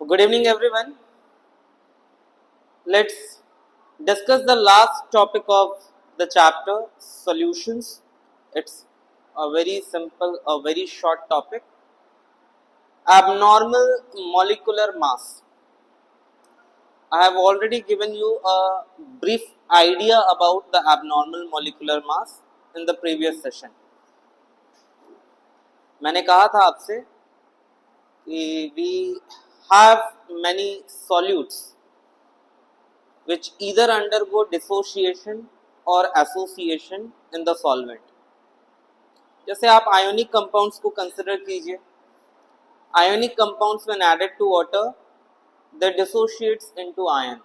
Good evening, everyone. Let's discuss the last topic of the chapter, solutions. It's a very simple, a very short topic. Abnormal molecular mass. I have already given you a brief idea about the abnormal molecular mass in the previous session. मैंने कहा था आपसे कि we have many solutes which either undergo dissociation or association in the solvent. जैसे आप ionic compounds को consider कीजिए. Ionic compounds when added to water, they dissociates into ion.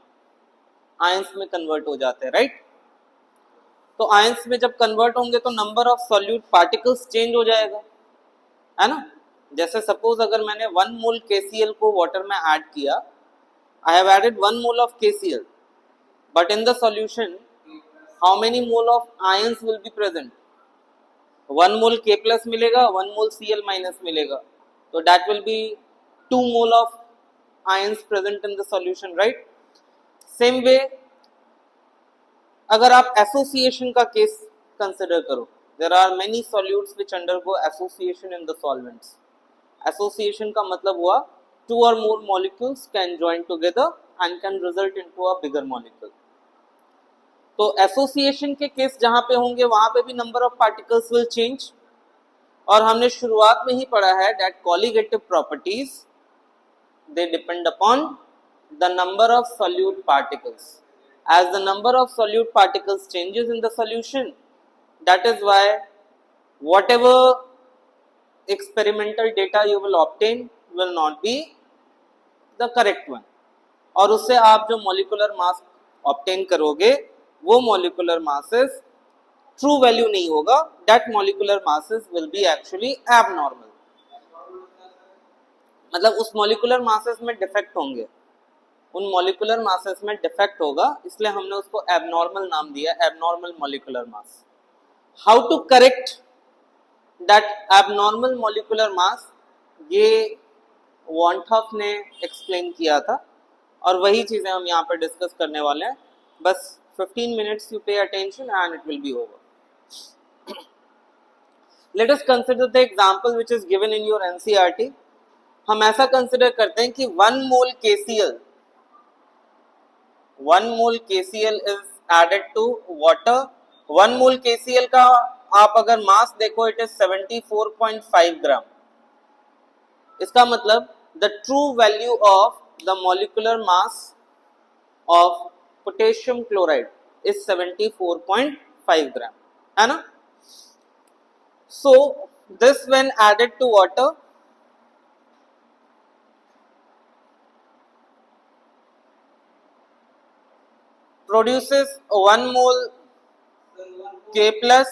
Ions में convert हो जाते हैं, right? तो ions में जब convert होंगे तो number of solute particles change हो जाएगा, है ना? जैसे suppose अगर मैंने 1 mole KCl को water में add किया, I have added 1 mole of KCl, but in the solution, how many mole of ions will be present? 1 mole K plus मिलेगा, 1 mole Cl minus मिलेगा. So that will be 2 mole of ions present in the solution, right? Same way, अगर आप association का case consider करो, there are many solutes which undergo association in the solvents. Association का मतलब हुआ 2 or more molecules can join together and can result into a bigger molecule. तो association के case जहां पे होंगे वहां पे भी number of particles will change. और हमने शुरुआत में ही पढ़ा है that colligative properties they depend upon the number of solute particles. As the number of solute particles changes in the solution, that is why whatever experimental data you will obtain will not be the correct one. और उससे आप जो molecular mass obtain करोगे वो molecular masses true value नहीं होगा. That molecular masses will be actually abnormal. मतलब उस मॉलिक्यूलर मासेस में डिफेक्ट होंगे, उन मॉलिक्यूलर मासेस में डिफेक्ट होगा, इसलिए हमने उसको एबनॉर्मल नाम दिया, abnormal molecular mass. How to correct that abnormal molecular mass, ये वॉन्टॉफ ने एक्सप्लेन किया था और वही चीजें हम यहाँ पर डिस्कस करने वाले हैं. बस 15 minutes you pay attention and it will be over. Let us consider the example which is given in your NCERT. हम ऐसा कंसिडर करते हैं कि 1 mole KCl is added to water. 1 mole KCl का आप अगर मास देखो it is 74.5 ग्राम. इसका मतलब the true value of the molecular mass of potassium chloride is 74.5 gram, है ना? So this when added to water, produces 1 mole K plus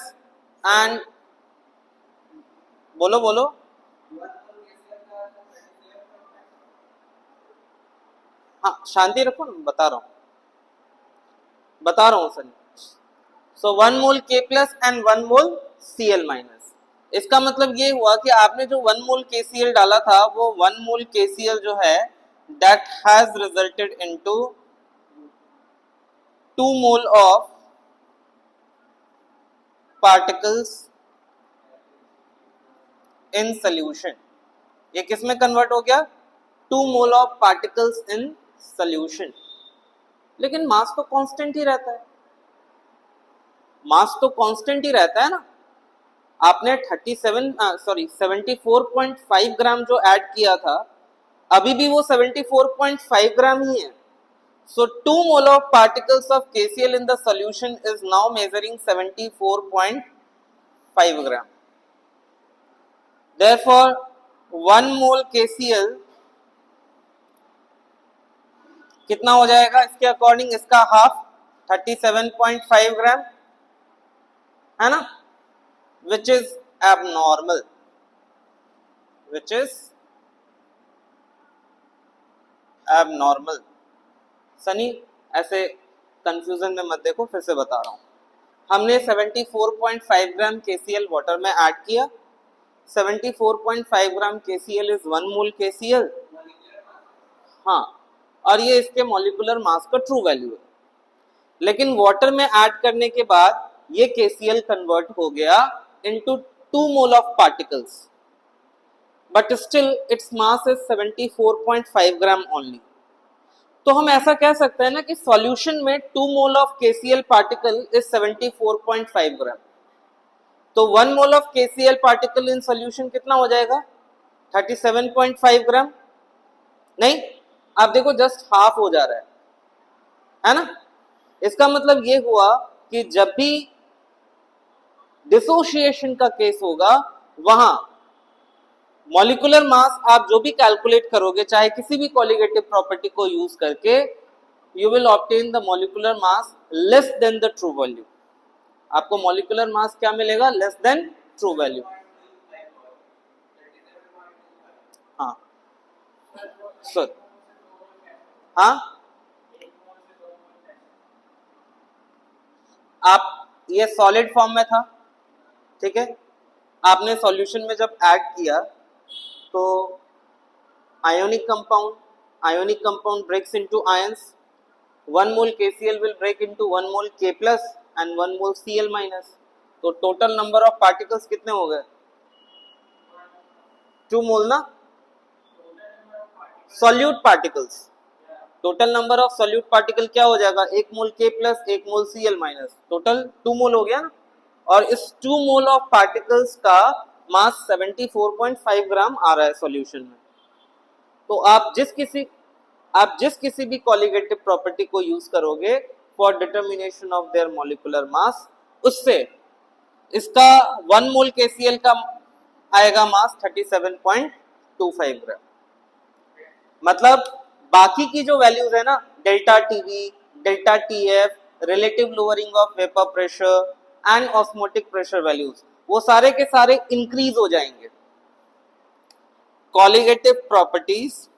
and बोलो हाँ शांति रखो ना, बता रहा हूँ sir. So 1 mole K plus and 1 mole Cl minus. इसका मतलब ये हुआ कि आपने जो 1 मोल KCl डाला था वो 1 मोल KCl जो है that has resulted into 2 mole of particles in solution. ये किस में कन्वर्ट हो गया? 2 mole of particles in solution. लेकिन मास तो कांस्टेंट ही रहता है. मास तो कांस्टेंट ही रहता है ना. आपने 74.5 ग्राम जो ऐड किया था, अभी भी वो 74.5 ग्राम ही है. सो 2 mole of particles of KCl in the solution is now measuring 74.5 gram. Therefore 1 mole KCl कितना हो जाएगा इसके अकॉर्डिंग? इसका हाफ 37.5 ग्राम, है ना? विच इज एबनॉर्मल, सनी ऐसे कंफ्यूजन में मत देखो, फिर से बता रहा हूं. हमने 74.5 ग्राम KCl वाटर में ऐड किया. 74.5 ग्राम KCl इज 1 मोल KCl. हाँ, और ये इसके मॉलिक्यूलर मास का ट्रू वैल्यू है। लेकिन वाटर में ऐड करने के बाद ये KCl कन्वर्ट हो गया into 2 mole of particles, but still its mass is 74.5 gram only. तो हम ऐसा कह सकते हैं ना कि सॉल्यूशन में 2 mole of KCl particle is 74.5 ग्राम। तो 1 mole of KCl particle in solution कितना हो जाएगा? 37.5 ग्राम। नहीं, आप देखो जस्ट हाफ हो जा रहा है ना। इसका मतलब ये हुआ कि जब भी डिसोसिएशन का केस होगा वहां मॉलिक्यूलर मास आप जो भी कैलकुलेट करोगे, चाहे किसी भी कोलिगेटिव प्रॉपर्टी को यूज करके, you will obtain the molecular mass less than the true value. आपको मॉलिक्यूलर मास क्या मिलेगा? Less than true value. हाँ सर, हाँ आप, ये सॉलिड फॉर्म में था, ठीक है। आपने सॉल्यूशन में जब ऐड किया तो ionic compound breaks into ions. 1 mole KCl will break into 1 mole K plus and 1 mole Cl minus. तो टोटल नंबर ऑफ पार्टिकल्स कितने हो गए? 2 मोल ना, solute particles. Total number of solute particle क्या हो जाएगा? 1 मोल K प्लस 1 मोल Cl माइनस, टोटल 2 मोल हो गया ना। और इस 2 मोल ऑफ पार्टिकल्स का मास 74.5 ग्राम आ रहा है सॉल्यूशन में। तो आप जिस किसी भी कोलिगेटिव प्रॉपर्टी को यूज करोगे for determination of their molecular mass, उससे इसका 1 मोल KCl का आएगा मास 37.25 ग्राम। मतलब बाकी की जो वैल्यूज है ना, delta TV, delta TF, relative lowering of vapour pressure and osmotic pressure values, वो सारे के सारे इंक्रीज हो जाएंगे। Colligative properties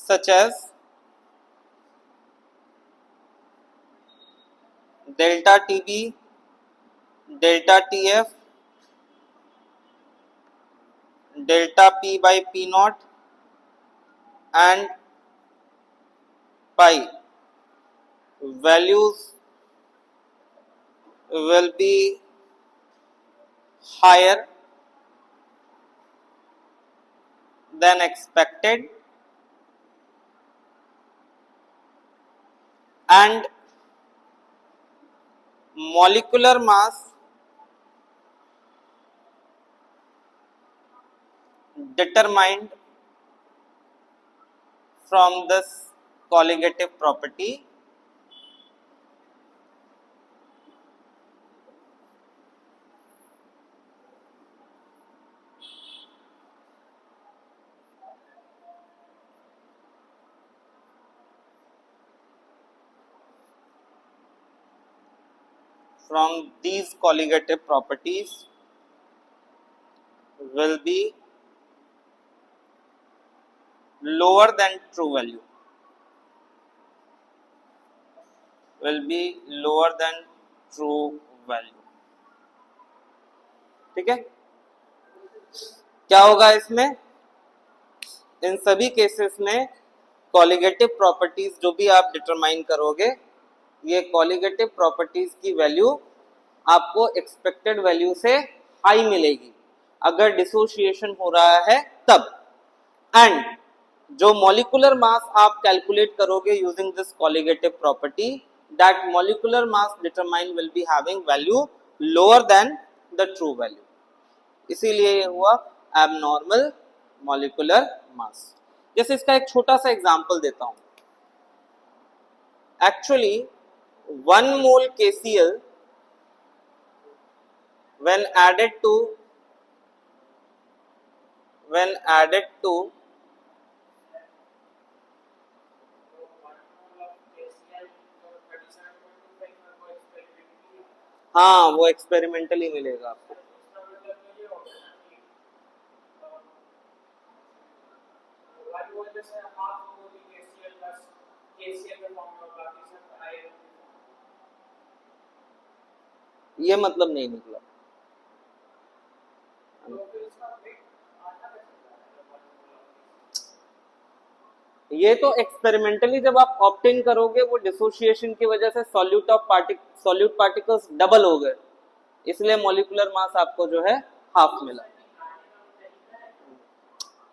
such as delta TB, delta TF, delta P by P naught and pi values will be higher than expected and molecular mass determined from this colligative property from these colligative properties will be lower than true value, will be lower than true value। ठीक है, क्या होगा इसमें? इन सभी cases में colligative properties जो भी आप डिटरमाइन करोगे, ये कोलिगेटिव प्रॉपर्टीज की वैल्यू आपको एक्सपेक्टेड वैल्यू से हाई मिलेगी अगर डिसोसिएशन हो रहा है तब। एंड जो मॉलिक्यूलर मास आप कैलकुलेट करोगे using this colligative property, that molecular mass determine will be having value lower than the true value. इसीलिए ये हुआ एबनॉर्मल मॉलिक्यूलर मास। जैसे इसका एक छोटा सा एग्जांपल देता हूं। Actually 1 mole KCl when added to हाँ, वो एक्सपेरिमेंटली मिलेगा आपको। ये मतलब नहीं निकला। ये तो एक्सपेरिमेंटली जब आप ऑप्टेन करोगे वो डिसोसिएशन की वजह से सॉल्यूट पार्टिकल्स डबल हो गए, इसलिए मॉलिक्यूलर मास आपको जो है हाफ मिला।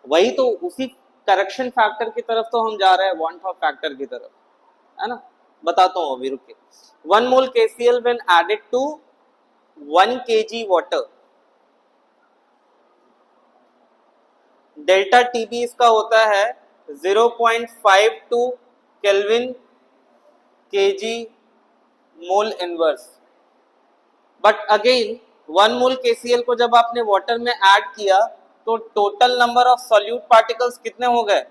वही तो उसी करेक्शन फैक्टर की तरफ तो हम जा रहे हैं, वॉन ऑफ फैक्टर की तरफ, है ना। बताता हूं अभी, रुके। 1 mole KCl when added to 1 kg water, delta Tb इसका होता है 0.52 kelvin kg mole inverse. But again 1 mole KCl को जब आपने वाटर में ऐड किया तो total number of solute particles कितने हो गए,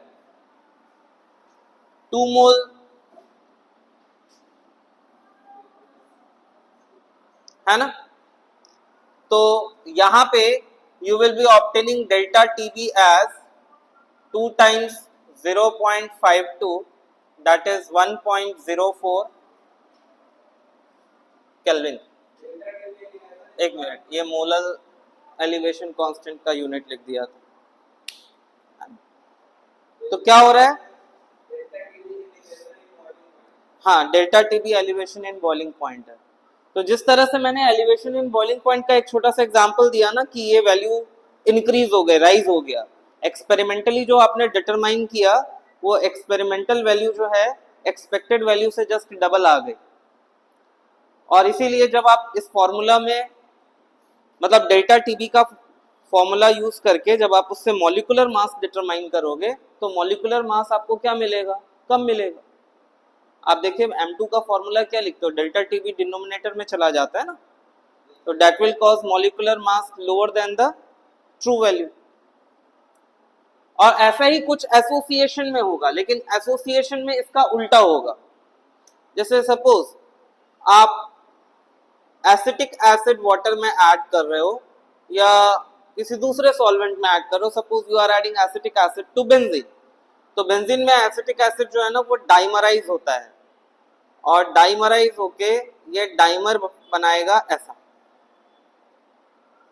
2 मोल, है ना। तो यहां पे you will be obtaining delta Tb as 2 times 0.52, that is 1.04 kelvin. एक मिनट, ये मोलर एलिवेशन कांस्टेंट का यूनिट लिख दिया था। तो क्या हो रहा है, हाँ, delta Tb elevation in boiling point है। तो जिस तरह से मैंने एलिवेशन इन बॉइलिंग पॉइंट का एक छोटा सा एग्जांपल दिया ना कि ये वैल्यू इंक्रीज हो गए, राइज हो गया, एक्सपेरिमेंटली जो आपने डिटरमाइन किया वो एक्सपेरिमेंटल वैल्यू जो है एक्सपेक्टेड वैल्यू से जस्ट डबल आ गई। और इसीलिए जब आप इस फॉर्मूला में मतलब डेल्टा टीबी का फॉर्मूला यूज करके जब आप उससे मॉलिक्यूलर मास डिटरमाइन करोगे तो मॉलिक्यूलर मास आपको क्या मिलेगा, कम मिलेगा। आप देखिए M2 का फॉर्मूला क्या लिखते हो, डेल्टा टीबी डिनोमिनेटर में चला जाता है ना, तो that will cause molecular mass lower than the true value. और ऐसा ही कुछ एसोसिएशन में होगा, लेकिन एसोसिएशन में इसका उल्टा होगा। जैसे सपोज आप एसिटिक एसिड वाटर में ऐड कर रहे हो या किसी दूसरे सॉल्वेंट में ऐड कर रहे हो, suppose you are adding acetic acid to benzene, तो बेंजीन में एसिटिक एसिड जो है ना वो डाइमराइज होता है और डाइमराइज होके ये डाइमर बनाएगा ऐसा।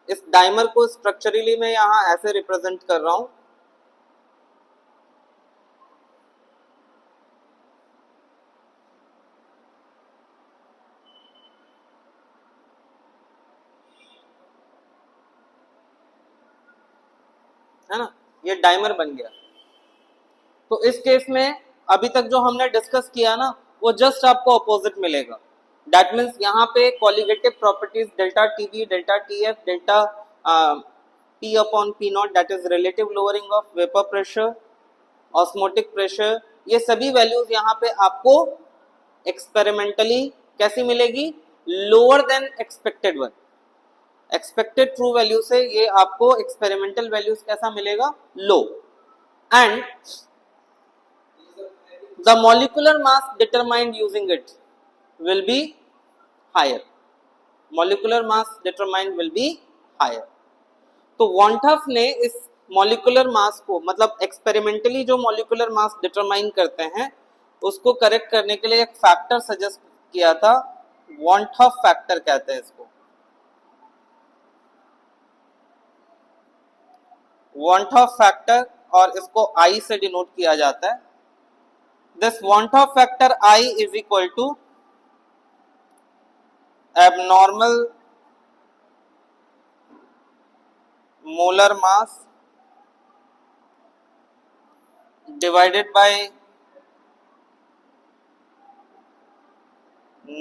इस डाइमर को स्ट्रक्चरली मैं यहाँ ऐसे रिप्रेजेंट कर रहा हूं, है ना, ये डाइमर बन गया। तो इस केस में अभी तक जो हमने डिस्कस किया ना वो जस्ट आपको अपोजिट मिलेगा। दैट मीन्स यहाँ पे colligative properties delta TB, delta TF, delta P upon P nought, that is relative lowering of vapour pressure, osmotic pressure, ये सभी वैल्यूज यहाँ पे आपको एक्सपेरिमेंटली कैसी मिलेगी, lower than expected one. Expected true value से ये आपको एक्सपेरिमेंटल वैल्यूज कैसा मिलेगा, low. And the molecular mass determined using it will be higher, molecular mass determined will be higher। तो वॉन्टॉफ ने इस मॉलिक्यूलर मास को मतलब एक्सपेरिमेंटली जो मॉलिक्यूलर मास डिटरमाइन करते हैं उसको करेक्ट करने के लिए एक फैक्टर सजेस्ट किया था, वॉन्टॉफ फैक्टर कहते हैं इसको। वॉन्टॉफ फैक्टर, और इसको I से डिनोट किया जाता है। This Wantoff factor I is equal to abnormal molar mass divided by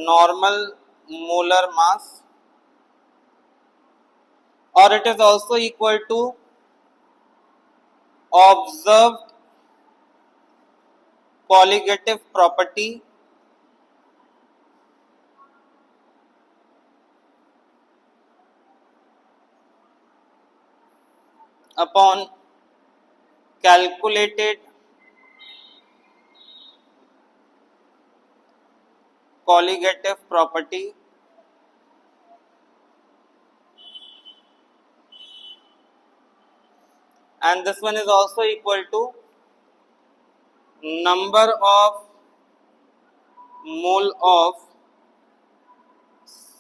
normal molar mass, or it is also equal to observed colligative property upon calculated colligative property and this one is also equal to number of mole of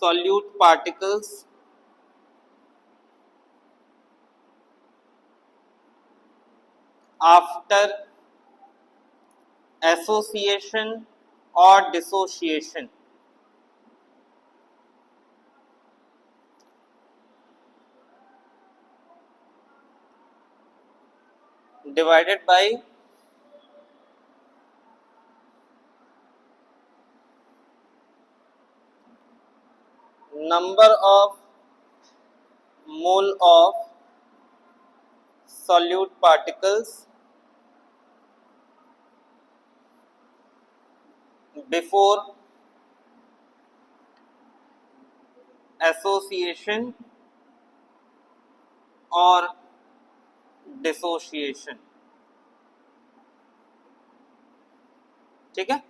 solute particles after association और dissociation. Divided by number of mole of solute particles before association और dissociation। ठीक है।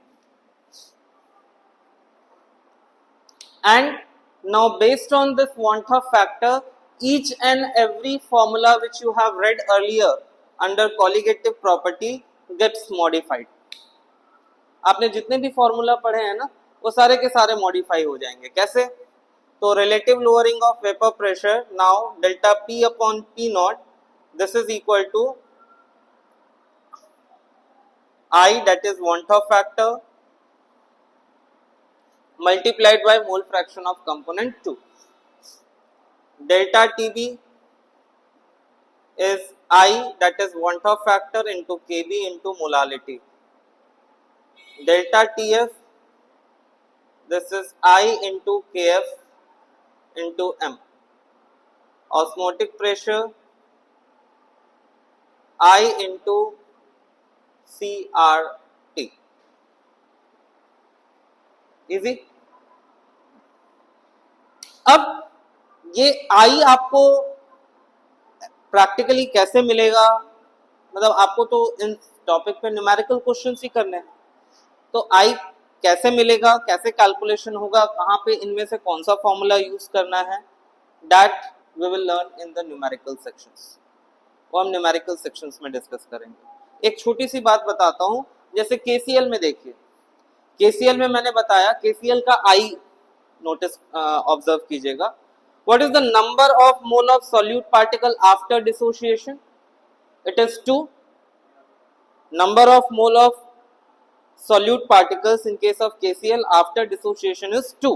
And now based on this want of factor, each and every formula which you have read earlier under colligative property gets modified। आपने जितने भी formula पढ़े हैं ना वो सारे के सारे मॉडिफाई हो जाएंगे। कैसे? तो relative lowering of vapour pressure, now delta P upon P naught, this is equal to I, that is want of factor, multiplied by mole fraction of component 2. Delta TB is I, that is want of factor, into Kb into molality. Delta TF, this is I into Kf into M. Osmotic pressure I into CRT. Easy. अब ये आई आपको practically कैसे मिलेगा, मतलब आपको तो इन topic पे numerical questions ही करने हैं, तो आई कैसे मिलेगा, कैसे कैलकुलेशन होगा, कहाँ पे इनमें से कौन सा फॉर्मूला यूज करना है, that we will learn in the numerical sections. वो हम न्यूमेरिकल सेक्शंस में डिस्कस करेंगे। एक छोटी सी बात बताता हूँ, जैसे केसीएल में देखिए, केसीएल में मैंने बताया, केसीएल का आई नोटिस ऑब्जर्व कीजिएगा। What is the number of mole of solute particle after dissociation? It is 2। Number of mole of solute particles in case of KCl after dissociation is 2,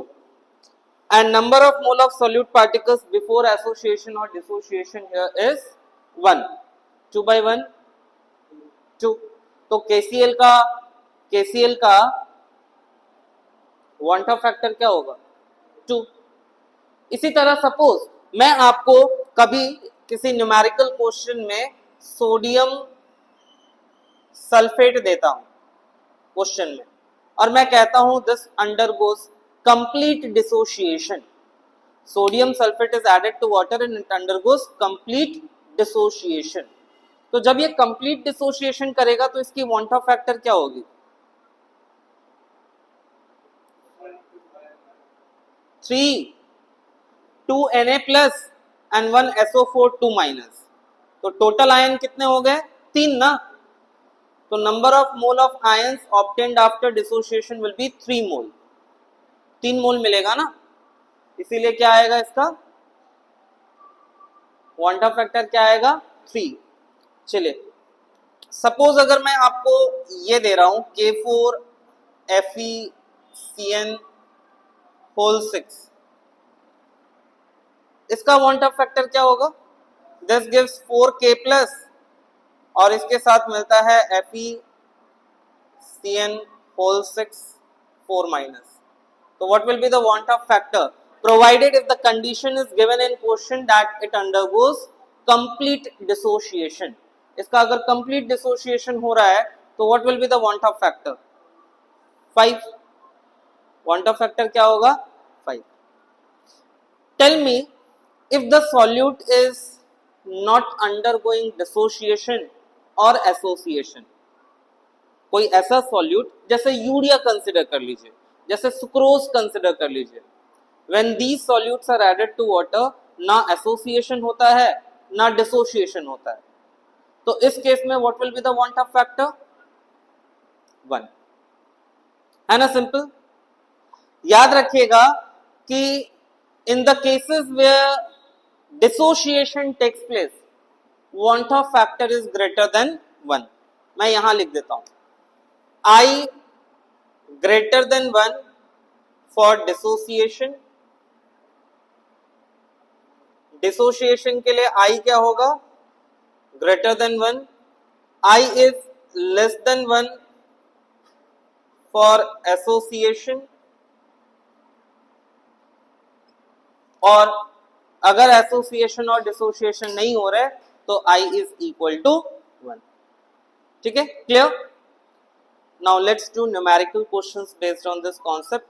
and number of mole of solute particles before association or dissociation here is 1, 2 by 1 2। तो KCl का want of factor क्या होगा? 2। इसी तरह suppose मैं आपको कभी किसी न्यूमेरिकल क्वेश्चन में सोडियम सल्फेट देता हूं क्वेश्चन में, और मैं कहता हूं this undergoes complete dissociation, sodium sulphate is added to water and it undergoes complete dissociation. तो जब ये कंप्लीट डिसोसिएशन करेगा तो इसकी वांट ऑफ फैक्टर क्या होगी? 3, 2 Na plus and 1 SO4 2 minus. तो टोटल आयन कितने हो गए? 3 ना। तो number of mole of ions obtained after dissociation will be 3 मोल। 3 मोल मिलेगा ना, इसीलिए क्या आएगा इसका वांट ऑफ फैक्टर क्या आएगा? 3। चलिए सपोज अगर मैं आपको ये दे रहा हूं K4FeCN होल 6, इसका वांट ऑफ फैक्टर क्या होगा? दिस गिव्स 4K प्लस और इसके साथ मिलता है FeCN होल 6 4 माइनस। तो what will be the want of factor provided if the condition is given in question that it undergoes complete dissociation? इसका अगर complete dissociation हो रहा है तो what will be the want of factor? 5। want of factor क्या होगा? 5। Tell me if the solute is not undergoing dissociation और association, कोई ऐसा सॉल्यूट जैसे यूरिया कंसिडर कर लीजिए, जैसे सुक्रोज कंसिडर कर लीजिए, when these solutes are added to water ना एसोसिएशन होता है ना डिसोसिएशन होता है, तो इस केस में what will be the van't Hoff factor? 1 है ना। सिंपल। याद रखिएगा कि in the cases where dissociation takes place want of factor is greater than 1। मैं यहां लिख देता हूं I greater than 1 for dissociation. Dissociation के लिए I क्या होगा? Greater than 1. I is less than 1 for association. और अगर एसोसिएशन और डिसोसिएशन नहीं हो रहा है तो I is equal to 1. ठीक है, clear? Now let's do numerical questions based on this concept.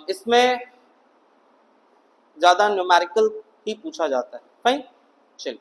इसमें ज्यादा न्यूमेरिकल ही पूछा जाता है. फाइन, चलिए.